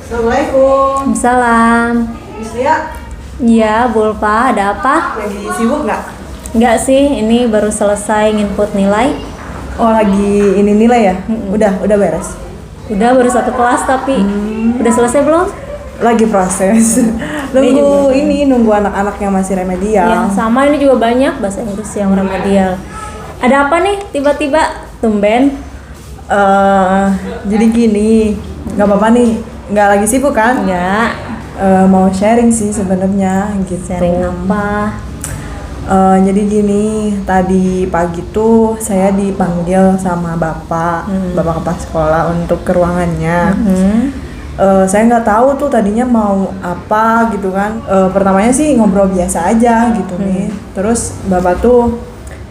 Assalamualaikum. Salam. Isya, Iya, Bulpa, ada apa? lagi sibuk nggak? Enggak sih, ini baru selesai nginput nilai. Oh, lagi ini nilai ya? Udah beres. Udah baru satu kelas tapi udah selesai belum? Lagi proses. nunggu anak-anak yang masih remedial. Ya, sama ini juga banyak bahasa Inggris yang remedial. Ada apa nih tiba-tiba tumben? Jadi gini, nggak apa-apa nih, nggak lagi sibuk kan? Enggak. Mau sharing sih sebenarnya gitu. Sharing apa? Jadi gini, tadi pagi tuh saya dipanggil sama bapak kepala sekolah untuk ke ruangannya. Saya nggak tahu tuh tadinya mau apa gitu kan. Pertamanya sih ngobrol biasa aja gitu nih. Terus bapak tuh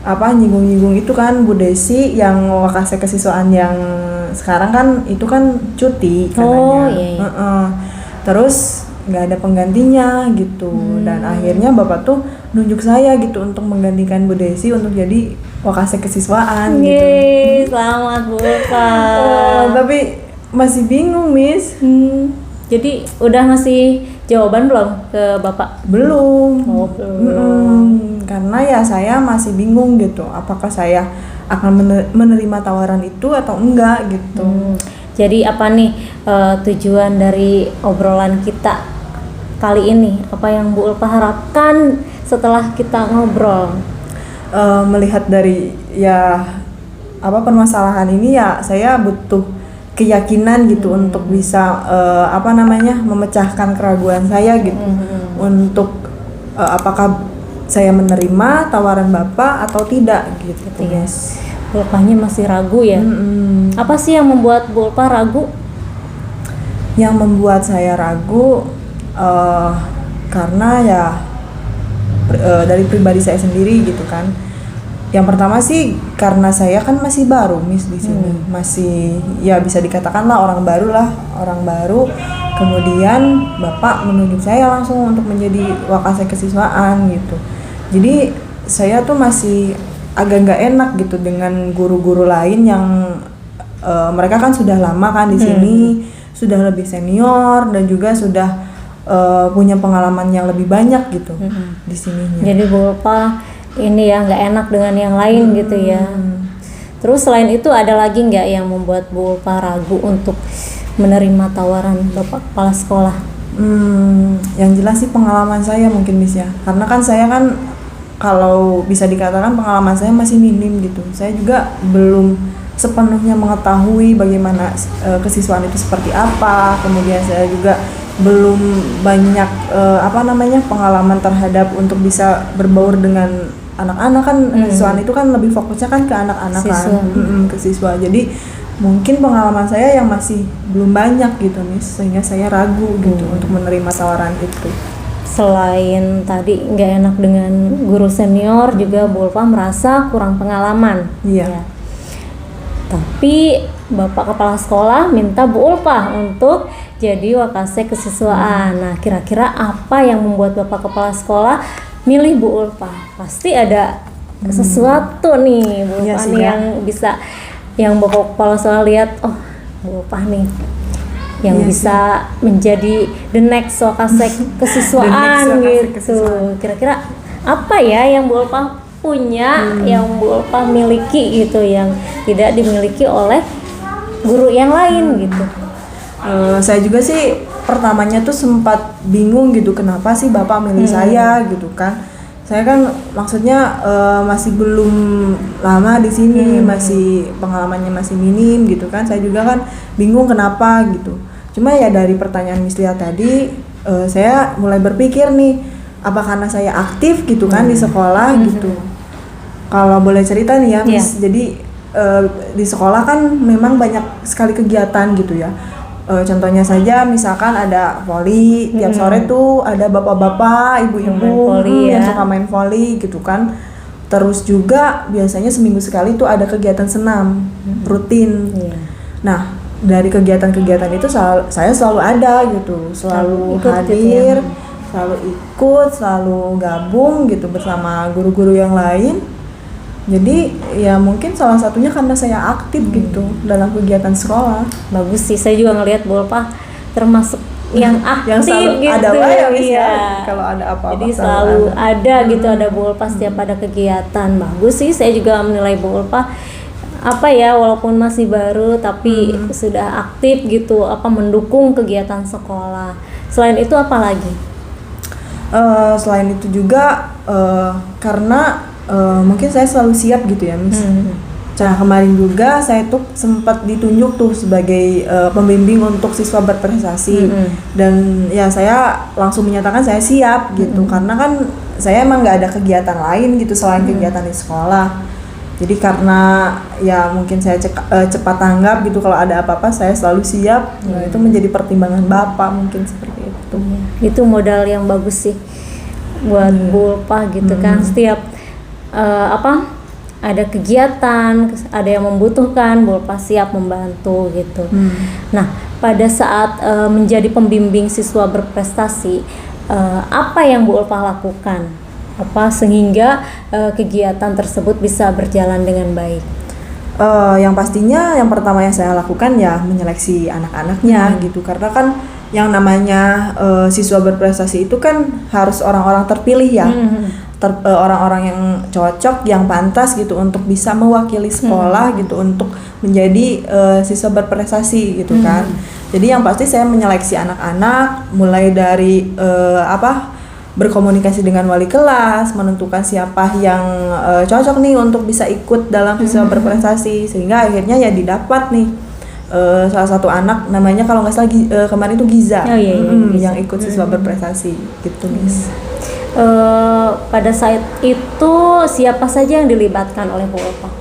nyinggung-nyinggung itu kan Bu Desi yang wakase kesiswaan yang sekarang kan itu kan cuti katanya. Oh, iya. Terus nggak ada penggantinya gitu dan akhirnya bapak tuh nunjuk saya gitu untuk menggantikan Bu Desi untuk jadi wakase kesiswaan gitu. Yeay, selamat Bulpa. Tapi masih bingung, Miss. Jadi udah ngasih jawaban belum ke Bapak? Belum. Oh, belum. Karena ya saya masih bingung gitu, apakah saya akan menerima tawaran itu atau enggak gitu. Jadi apa nih tujuan dari obrolan kita kali ini? Apa yang Bu Ulfa harapkan setelah kita ngobrol? Melihat dari permasalahan ini ya saya butuh keyakinan gitu untuk bisa memecahkan keraguan saya gitu. Untuk apakah saya menerima tawaran Bapak atau tidak gitu. Yes. Bu Ulfanya masih ragu ya? Apa sih yang membuat Bu Ulfa ragu? Yang membuat saya ragu karena dari pribadi saya sendiri gitu kan. Yang pertama sih karena saya kan masih baru, Miss, di sini. Masih ya bisa dikatakan lah orang baru. Kemudian Bapak menunjuk saya langsung untuk menjadi wakase kesiswaan gitu. Jadi saya tuh masih agak nggak enak gitu dengan guru-guru lain yang mereka kan sudah lama kan di sini, sudah lebih senior dan juga sudah punya pengalaman yang lebih banyak gitu di sininya. Jadi Bu Ulfa ini ya nggak enak dengan yang lain gitu ya. Terus selain itu ada lagi nggak yang membuat Bu Ulfa ragu untuk menerima tawaran Bapak kepala sekolah? Yang jelas sih pengalaman saya mungkin, Miss, ya. Karena kan saya kan kalau bisa dikatakan pengalaman saya masih minim gitu. Saya juga belum sepenuhnya mengetahui bagaimana kesiswaan itu seperti apa. Kemudian saya juga belum banyak pengalaman terhadap untuk bisa berbaur dengan anak-anak kan. Kesiswaan itu kan lebih fokusnya kan ke anak-anak kan, ke siswa. Jadi mungkin pengalaman saya yang masih belum banyak gitu, Miss, sehingga saya ragu gitu untuk menerima tawaran itu. Selain tadi nggak enak dengan guru senior, juga Bu Ulfa merasa kurang pengalaman. Iya. Tapi Bapak kepala sekolah minta Bu Ulfa untuk jadi wakase kesiswaan. Nah, kira-kira apa yang membuat Bapak kepala sekolah milih Bu Ulfa? Pasti ada sesuatu nih Bu Ulfa nih yang bisa, yang Bapak kepala sekolah lihat, oh Bu Ulfa nih yang bisa menjadi the next wakase kesiswaan gitu. Kira-kira apa ya yang Bu Ulfa punya, yang Bu Ulfa miliki gitu, yang tidak dimiliki oleh guru yang lain gitu? Saya juga sih pertamanya tuh sempat bingung gitu, kenapa sih Bapak milih saya gitu kan. Saya kan maksudnya masih belum lama di sini, masih pengalamannya masih minim gitu kan. Saya juga kan bingung kenapa gitu. Cuma ya dari pertanyaan Miss Lia tadi, saya mulai berpikir nih, apa karena saya aktif gitu kan di sekolah gitu. Kalau boleh cerita nih ya, Miss. Jadi di sekolah kan memang banyak sekali kegiatan gitu ya. Contohnya saja misalkan ada voli, tiap sore tuh ada bapak-bapak, ibu-ibu yang suka main voli gitu kan. Terus juga biasanya seminggu sekali tuh ada kegiatan senam rutin. Nah, dari kegiatan-kegiatan itu saya selalu ada gitu, selalu hadir, selalu ikut, selalu gabung gitu bersama guru-guru yang lain. Jadi ya mungkin salah satunya karena saya aktif gitu dalam kegiatan sekolah. Bagus sih, saya juga ngelihat Bu Ulfa termasuk yang aktif yang selalu gitu. ada lah ya, Miss, Iya. ya. Kalau ada apa-apa Jadi selalu ada gitu, ada Bu Ulfa setiap ada kegiatan. Bagus sih, saya juga menilai Bu Ulfa apa ya, walaupun masih baru tapi sudah aktif gitu, apa mendukung kegiatan sekolah. Selain itu apa lagi? Selain itu juga karena mungkin saya selalu siap gitu ya, Miss. Nah, kemarin juga saya tuh sempat ditunjuk tuh sebagai pembimbing untuk siswa berprestasi, dan ya saya langsung menyatakan saya siap gitu, karena kan saya emang nggak ada kegiatan lain gitu selain kegiatan di sekolah. Jadi karena ya mungkin saya cepat tanggap gitu, kalau ada apa-apa saya selalu siap. Nah, itu menjadi pertimbangan Bapak mungkin seperti itu. Itu modal yang bagus sih buat Bu Ulfa gitu kan. Setiap ada kegiatan, ada yang membutuhkan, Bu Ulfa siap membantu gitu. Nah, pada saat menjadi pembimbing siswa berprestasi, apa yang Bu Ulfa lakukan? Apa sehingga kegiatan tersebut bisa berjalan dengan baik? Yang pastinya yang pertama yang saya lakukan ya menyeleksi anak-anaknya gitu, karena kan yang namanya siswa berprestasi itu kan harus orang-orang terpilih ya, orang-orang yang cocok, yang pantas gitu untuk bisa mewakili sekolah gitu untuk menjadi siswa berprestasi gitu kan. Jadi yang pasti saya menyeleksi anak-anak mulai dari berkomunikasi dengan wali kelas, menentukan siapa yang cocok nih untuk bisa ikut dalam siswa berprestasi, sehingga akhirnya ya didapat nih salah satu anak namanya kalau nggak salah kemarin itu Giza, yang ikut siswa berprestasi gitu, Miss. Pada saat itu siapa saja yang dilibatkan oleh Bu Ulfa?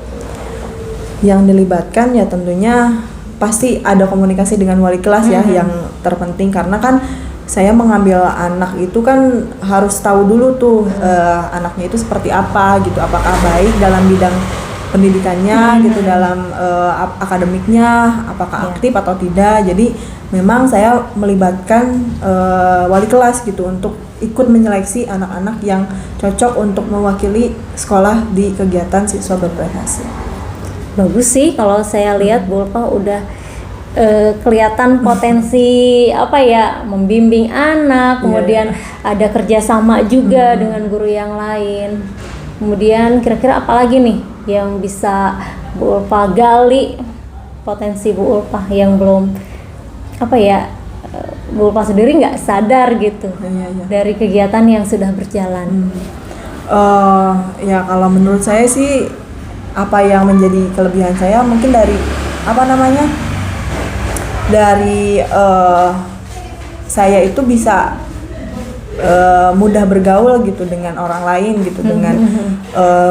Yang dilibatkan ya tentunya pasti ada komunikasi dengan wali kelas ya, yang terpenting, karena kan saya mengambil anak itu kan harus tahu dulu tuh anaknya itu seperti apa gitu, apakah baik dalam bidang pendidikannya gitu, dalam akademiknya apakah aktif atau tidak. Jadi memang saya melibatkan wali kelas gitu untuk ikut menyeleksi anak-anak yang cocok untuk mewakili sekolah di kegiatan siswa berprestasi. Bagus sih kalau saya lihat Bu Ulfa udah kelihatan potensi membimbing anak, kemudian ada kerjasama juga dengan guru yang lain. Kemudian kira-kira apa lagi nih yang bisa Bu Ulfa gali, potensi Bu Ulfa yang belum Bu Ulfa sendiri nggak sadar gitu dari kegiatan yang sudah berjalan. Ya kalau menurut saya sih apa yang menjadi kelebihan saya mungkin dari saya itu bisa mudah bergaul gitu dengan orang lain gitu, dengan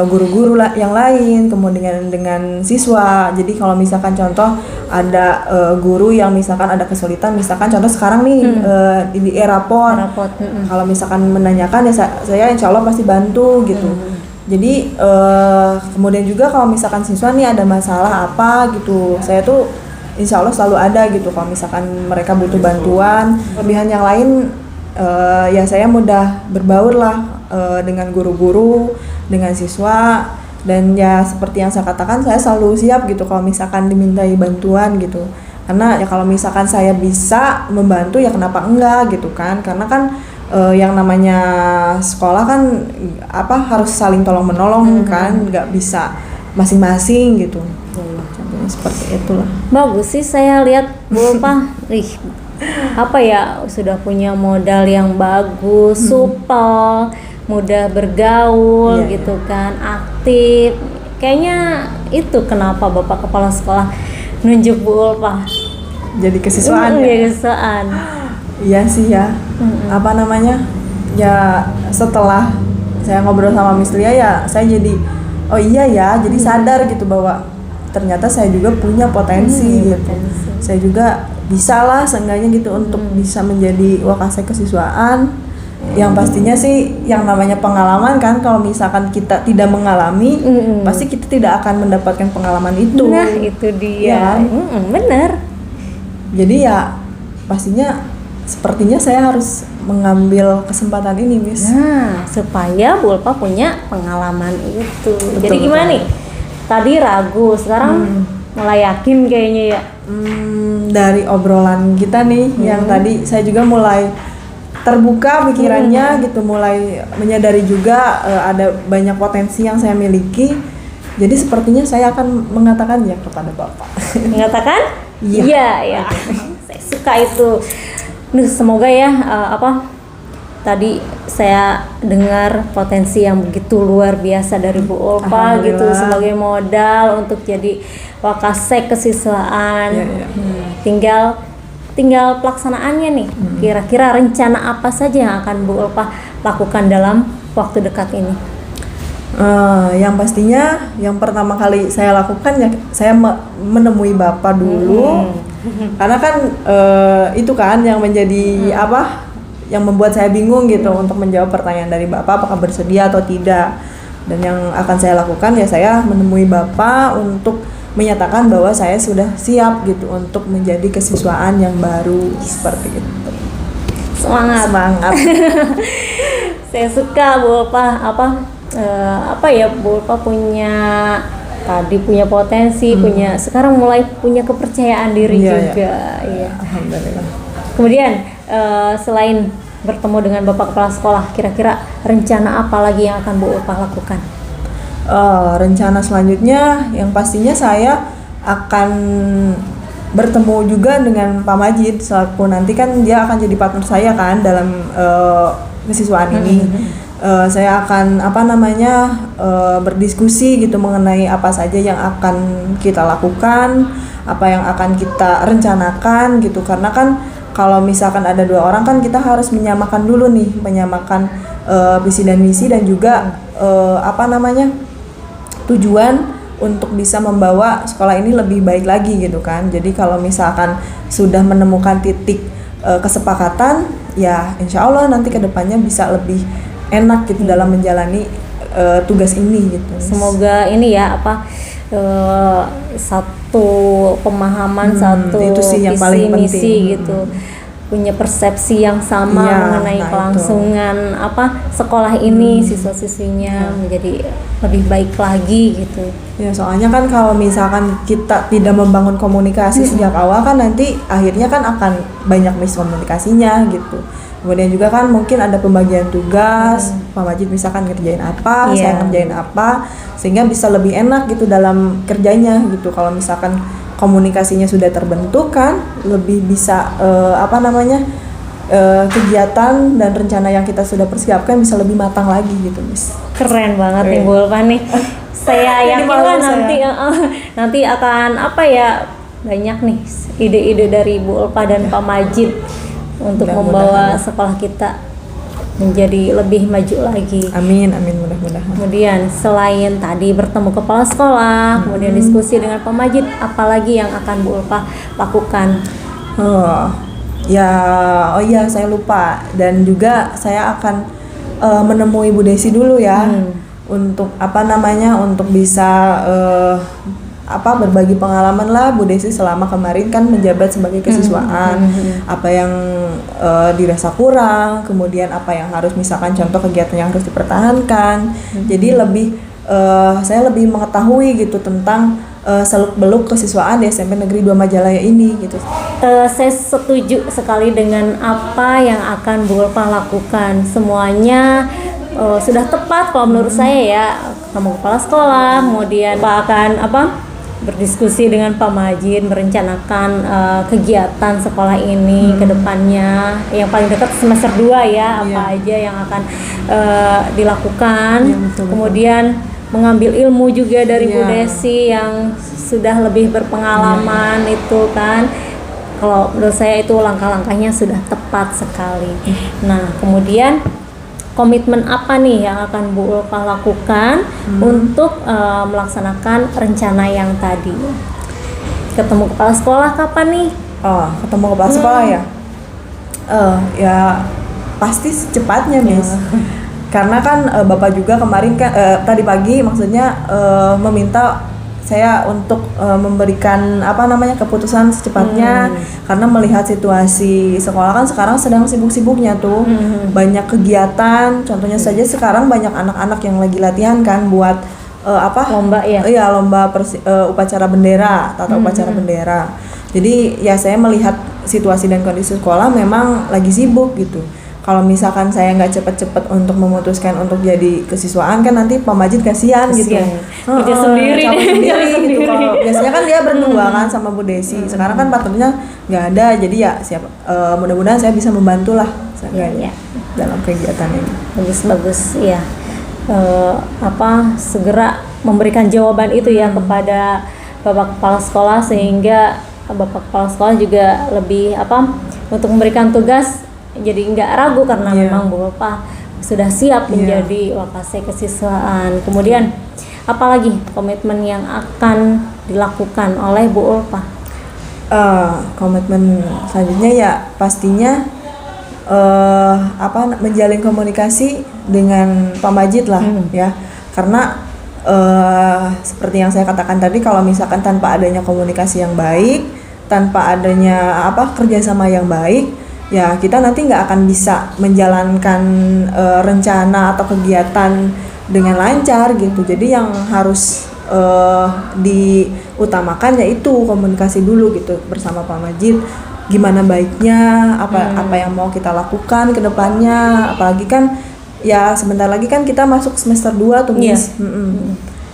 guru-guru yang lain, kemudian dengan siswa. Jadi kalau misalkan contoh ada guru yang misalkan ada kesulitan, misalkan contoh sekarang nih di rapot, kalau misalkan menanyakan ya saya insya Allah pasti bantu gitu. Jadi kemudian juga kalau misalkan siswa nih ada masalah apa gitu, saya tuh insya Allah selalu ada gitu. Kalau misalkan mereka butuh bantuan, kelebihan yang lain ya saya mudah berbaur lah dengan guru-guru, dengan siswa, dan ya seperti yang saya katakan saya selalu siap gitu kalau misalkan dimintai bantuan gitu. Karena ya kalau misalkan saya bisa membantu ya kenapa enggak gitu kan, karena kan yang namanya sekolah kan harus saling tolong menolong kan, nggak bisa masing-masing gitu. Contohnya seperti itulah. Bagus sih saya lihat Bu Ulfa, sudah punya modal yang bagus, supel, mudah bergaul gitu kan, aktif. Kayaknya itu kenapa Bapak Kepala Sekolah nunjuk Bu Ulfa jadi kesiswaan. Iya sih ya. Ya setelah saya ngobrol sama Miss Lia ya saya jadi oh iya ya, jadi sadar gitu bahwa ternyata saya juga punya potensi gitu. Saya juga bisa lah seenggaknya gitu untuk bisa menjadi wakasek kesiswaan. Yang pastinya sih yang namanya pengalaman kan, kalau misalkan kita tidak mengalami pasti kita tidak akan mendapatkan pengalaman itu. Nah itu dia ya, benar. Jadi ya pastinya sepertinya saya harus mengambil kesempatan ini, Miss. Nah, supaya Bu Ulfa punya pengalaman itu. Betul, jadi gimana nih? Tadi ragu, sekarang mulai yakin kayaknya ya. dari obrolan kita nih yang tadi saya juga mulai terbuka pikirannya gitu, mulai menyadari juga ada banyak potensi yang saya miliki. Jadi sepertinya saya akan mengatakannya kepada Bapak. Mengatakan? Iya. Iya, ya. Saya suka itu. Duh, semoga ya tadi saya dengar potensi yang begitu luar biasa dari Bu Ulfa gitu sebagai modal untuk jadi Wakasek kesiswaan. Tinggal pelaksanaannya nih. Kira-kira rencana apa saja yang akan Bu Ulfa lakukan dalam waktu dekat ini? Yang pastinya yang pertama kali saya lakukan ya saya menemui Bapak dulu. Karena kan itu kan yang menjadi yang membuat saya bingung gitu untuk menjawab pertanyaan dari Bapak apakah bersedia atau tidak. Dan yang akan saya lakukan ya saya menemui Bapak untuk menyatakan bahwa saya sudah siap gitu untuk menjadi kesiswaan yang baru seperti itu. Semangat. Saya suka Bu Ulfa Bu Ulfa punya potensi, sekarang mulai punya kepercayaan diri juga. Iya. Alhamdulillah. Kemudian selain bertemu dengan Bapak Kepala Sekolah, kira-kira rencana apa lagi yang akan Bu Ulfa lakukan? Rencana selanjutnya yang pastinya saya akan bertemu juga dengan Pak Majid selaku nanti kan dia akan jadi partner saya kan dalam kesiswaan ini. Saya akan berdiskusi gitu mengenai apa saja yang akan kita lakukan, apa yang akan kita rencanakan gitu, karena kan kalau misalkan ada 2 orang kan kita harus menyamakan dulu nih, visi dan misi dan juga tujuan untuk bisa membawa sekolah ini lebih baik lagi gitu kan. Jadi kalau misalkan sudah menemukan titik kesepakatan ya insya Allah nanti kedepannya bisa lebih enak gitu dalam menjalani tugas ini gitu. Semoga ini ya satu pemahaman, satu itu sih yang visi paling misi penting. gitu, punya persepsi yang sama mengenai kelangsungan sekolah ini, siswa-siswinya menjadi lebih baik lagi gitu. Ya soalnya kan kalau misalkan kita tidak membangun komunikasi sejak awal kan nanti akhirnya kan akan banyak miskomunikasinya gitu. Kemudian juga kan mungkin ada pembagian tugas, Pak Majid misalkan ngerjain apa, saya ngerjain apa, sehingga bisa lebih enak gitu dalam kerjanya gitu. Kalau misalkan komunikasinya sudah terbentuk kan, lebih bisa kegiatan dan rencana yang kita sudah persiapkan bisa lebih matang lagi gitu, Miss. Keren banget nih Bu Ulfa nih. Saya yakin lah nanti akan banyak nih ide-ide dari Bu Ulfa dan Pak Majid untuk membawa sekolah kita menjadi lebih maju lagi. Amin, mudah-mudahan. Kemudian selain tadi bertemu kepala sekolah, kemudian diskusi dengan Pak Majid, apalagi yang akan Bu Ulfa lakukan? Saya lupa, dan juga saya akan menemui Bu Desi dulu ya, untuk untuk bisa berbagi pengalaman lah Bu Desi selama kemarin kan menjabat sebagai kesiswaan, apa yang dirasa kurang, kemudian apa yang harus misalkan contoh kegiatan yang harus dipertahankan. Jadi saya lebih mengetahui gitu tentang seluk-beluk kesiswaan di SMP Negeri 2 Majalaya ini gitu. Saya setuju sekali dengan apa yang akan Bu Ulfa lakukan. Semuanya sudah tepat kalau menurut saya ya. Ketemu kepala sekolah, kemudian akan berdiskusi dengan Pak Majid, merencanakan kegiatan sekolah ini ke depannya. Yang paling dekat semester 2 ya, apa aja yang akan dilakukan. Kemudian mengambil ilmu juga dari Bu Desi yang sudah lebih berpengalaman itu kan. Kalau menurut saya itu langkah-langkahnya sudah tepat sekali. Nah, kemudian komitmen apa nih yang akan Bu Ulfa lakukan untuk melaksanakan rencana yang tadi? Ketemu kepala sekolah kapan nih? Ketemu kepala sekolah ya? Ya pasti secepatnya, Miss. Karena kan Bapak juga kemarin kan tadi pagi maksudnya meminta saya untuk memberikan keputusan secepatnya, karena melihat situasi sekolah kan sekarang sedang sibuk-sibuknya tuh, banyak kegiatan. Contohnya saja sekarang banyak anak-anak yang lagi latihan kan buat lomba ya? Iya, lomba upacara bendera, tata upacara bendera. Jadi ya saya melihat situasi dan kondisi sekolah memang lagi sibuk gitu. Kalau misalkan saya nggak cepet-cepet untuk memutuskan untuk jadi kesiswaan kan nanti Pak Majid kasihan gitu. Kerja sendiri capek deh, sendiri jalan gitu. sendiri. Kalau biasanya kan dia berdua kan sama Bu Desi. Sekarang kan partnernya nggak ada, jadi ya siap. Mudah-mudahan saya bisa membantu lah seenggaknya dalam kegiatan ini. Bagus ya. Segera memberikan jawaban itu ya kepada Bapak Kepala Sekolah, sehingga Bapak Kepala Sekolah juga lebih untuk memberikan tugas jadi nggak ragu karena memang Bu Ulfa sudah siap menjadi Wakase Kesiswaan. Kemudian apalagi komitmen yang akan dilakukan oleh Bu Ulfa? Komitmen selanjutnya ya pastinya menjalin komunikasi dengan Pak Majid lah ya, karena seperti yang saya katakan tadi, kalau misalkan tanpa adanya komunikasi yang baik, tanpa adanya kerjasama yang baik, ya kita nanti nggak akan bisa menjalankan rencana atau kegiatan dengan lancar gitu. Jadi yang harus diutamakan yaitu komunikasi dulu gitu bersama Pak Majid. Gimana baiknya, apa yang mau kita lakukan ke depannya, apalagi kan ya sebentar lagi kan kita masuk semester 2 tuh Miss.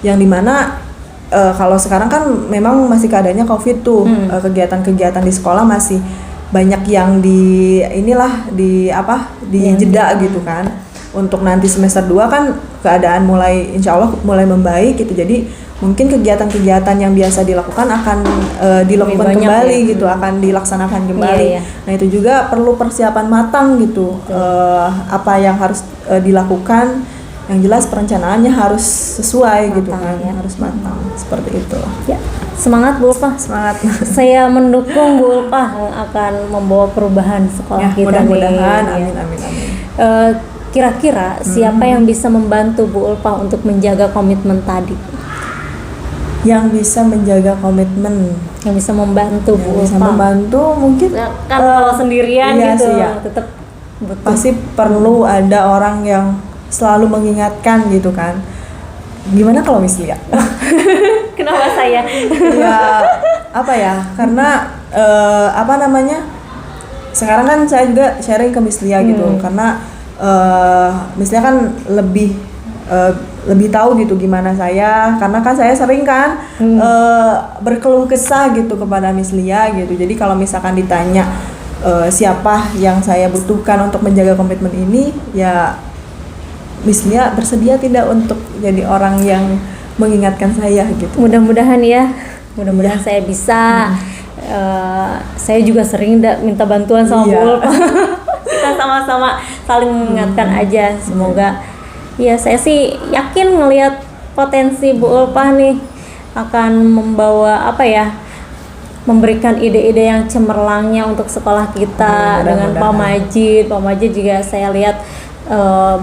Yang dimana kalau sekarang kan memang masih keadaannya COVID tuh, kegiatan-kegiatan di sekolah masih banyak yang jeda gitu kan. Untuk nanti semester 2 kan keadaan insya Allah mulai membaik gitu. Jadi mungkin kegiatan-kegiatan yang biasa dilakukan akan dilakukan kembali gitu, akan dilaksanakan kembali. Nah itu juga perlu persiapan matang gitu. Apa yang harus dilakukan, yang jelas perencanaannya harus sesuai gitu kan, harus matang seperti itu. Ya, semangat Bu Ulfa. Semangat. Saya mendukung Bu Ulfa yang akan membawa perubahan sekolah kita. Mudah-mudahan, amin. Kira-kira siapa yang bisa membantu Bu Ulfa untuk menjaga komitmen tadi? Yang bisa menjaga komitmen, yang bisa membantu Bu Ulfa. Bisa membantu mungkin kan kalau sendirian gitu tetap butuh. Pasti perlu ada orang yang selalu mengingatkan gitu kan. Gimana kalau Miss Lia? Kenapa saya? Karena sekarang kan saya juga sharing ke Miss Lia gitu, karena Miss Lia kan lebih tahu gitu gimana saya, karena kan saya sering kan berkeluh kesah gitu kepada Miss Lia gitu. Jadi kalau misalkan ditanya siapa yang saya butuhkan untuk menjaga komitmen ini, ya Miss Lia bersedia tidak untuk jadi orang yang mengingatkan saya gitu. Mudah-mudahan saya bisa. Saya juga sering minta bantuan sama Bu Ulfa. Kita sama-sama saling mengingatkan aja. Semoga saya sih yakin ngelihat potensi Bu Ulfa nih akan membawa memberikan ide-ide yang cemerlangnya untuk sekolah kita dengan Pak Majid. Pak Majid juga saya lihat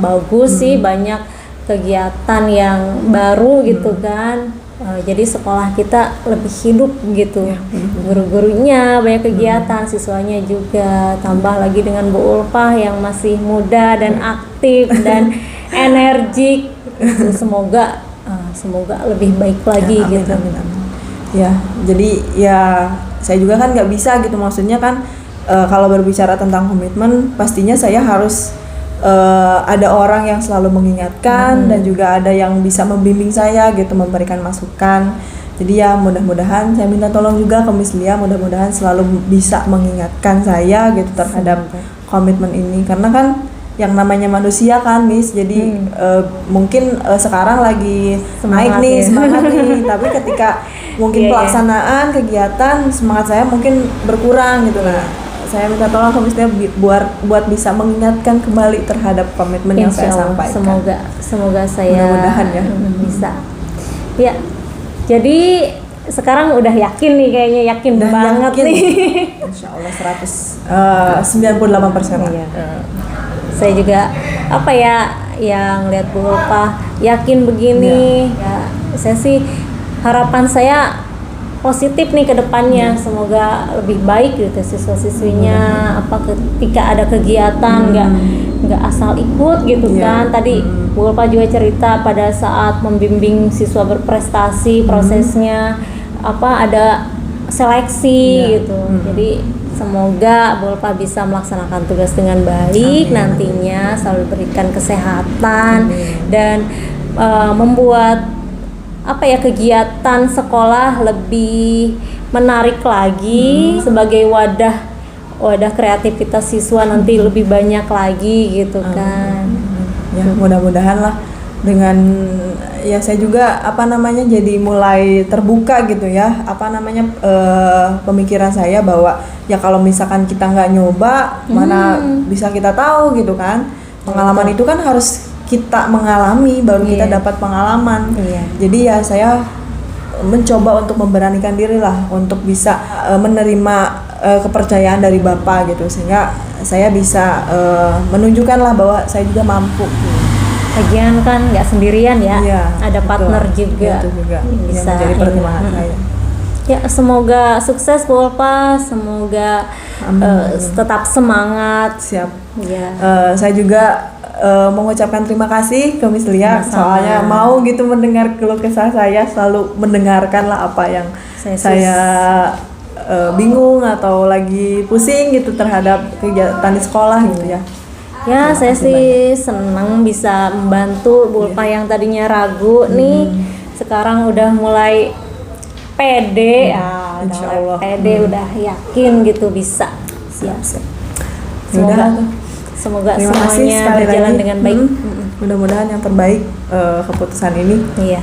bagus sih, banyak kegiatan yang baru gitu kan. Jadi sekolah kita lebih hidup gitu. Guru-gurunya banyak kegiatan, siswanya juga. Tambah lagi dengan Bu Ulfa yang masih muda dan aktif dan energik. Semoga lebih baik lagi gitu. Amin. Ya, jadi ya saya juga kan nggak bisa gitu, maksudnya kan kalau berbicara tentang komitmen pastinya saya harus ada orang yang selalu mengingatkan dan juga ada yang bisa membimbing saya gitu, memberikan masukan. Jadi ya mudah-mudahan saya minta tolong juga ke Miss Lia, mudah-mudahan selalu bisa mengingatkan saya gitu terhadap komitmen ini, karena kan yang namanya manusia kan Miss, jadi mungkin sekarang lagi semangat nih tapi ketika mungkin pelaksanaan kegiatan semangat saya mungkin berkurang gitu. Nah saya minta tolong ke Miss Lia buat bisa mengingatkan kembali terhadap komitmen yang saya sampaikan. Semoga saya mudah-mudahan ya bisa. Ya, jadi sekarang udah yakin nih, kayaknya yakin banget nih. Insya Allah 98%. Iya. Saya juga yang lihat Bu Ulfa yakin begini. Ya, saya sih harapan saya positif nih ke depannya, semoga lebih baik gitu siswa-siswinya. Ketika ada kegiatan nggak asal ikut gitu kan. Tadi Bu Ulfa juga cerita pada saat membimbing siswa berprestasi prosesnya ada seleksi Iya. gitu. Jadi semoga Bu Ulfa bisa melaksanakan tugas dengan baik Amin. nantinya, selalu berikan kesehatan dan membuat kegiatan sekolah lebih menarik lagi sebagai wadah kreativitas siswa nanti lebih banyak lagi gitu kan. Ya mudah-mudahan lah dengan ya saya juga jadi mulai terbuka gitu ya pemikiran saya bahwa ya kalau misalkan kita nggak nyoba mana bisa kita tahu gitu kan, pengalaman itu kan harus kita mengalami baru kita dapat pengalaman. Jadi ya saya mencoba untuk memberanikan diri lah untuk bisa menerima kepercayaan dari Bapak gitu, sehingga saya bisa menunjukkan lah bahwa saya juga mampu. Lagian kan nggak sendirian ya, Iya, ada betul. partner juga, Itu juga yang bisa menjadi pertimbangan saya. Ya semoga sukses Bu Ulfa, semoga tetap semangat. Siap. Ya. Saya juga mengucapkan terima kasih ke Miss Lia, soalnya mau gitu mendengar keluh kesah saya, selalu mendengarkan lah apa yang saya bingung atau lagi pusing gitu terhadap kegiatan di sekolah gitu ya. Ya, saya sih senang bisa membantu Bu Ulfa yang tadinya ragu nih, sekarang udah mulai pede, udah Insyaallah. mulai pede, udah yakin gitu bisa. Siap. Semoga Terima kasih semuanya sekali berjalan lagi. dengan baik. Mudah-mudahan yang terbaik keputusan ini. Iya.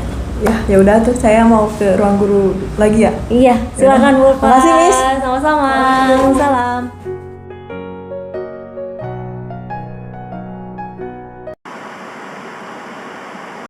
Ya udah tuh saya mau ke ruang guru lagi ya. Iya, silakan Bu Ulfa. Makasih, Miss. Sama-sama. Salam.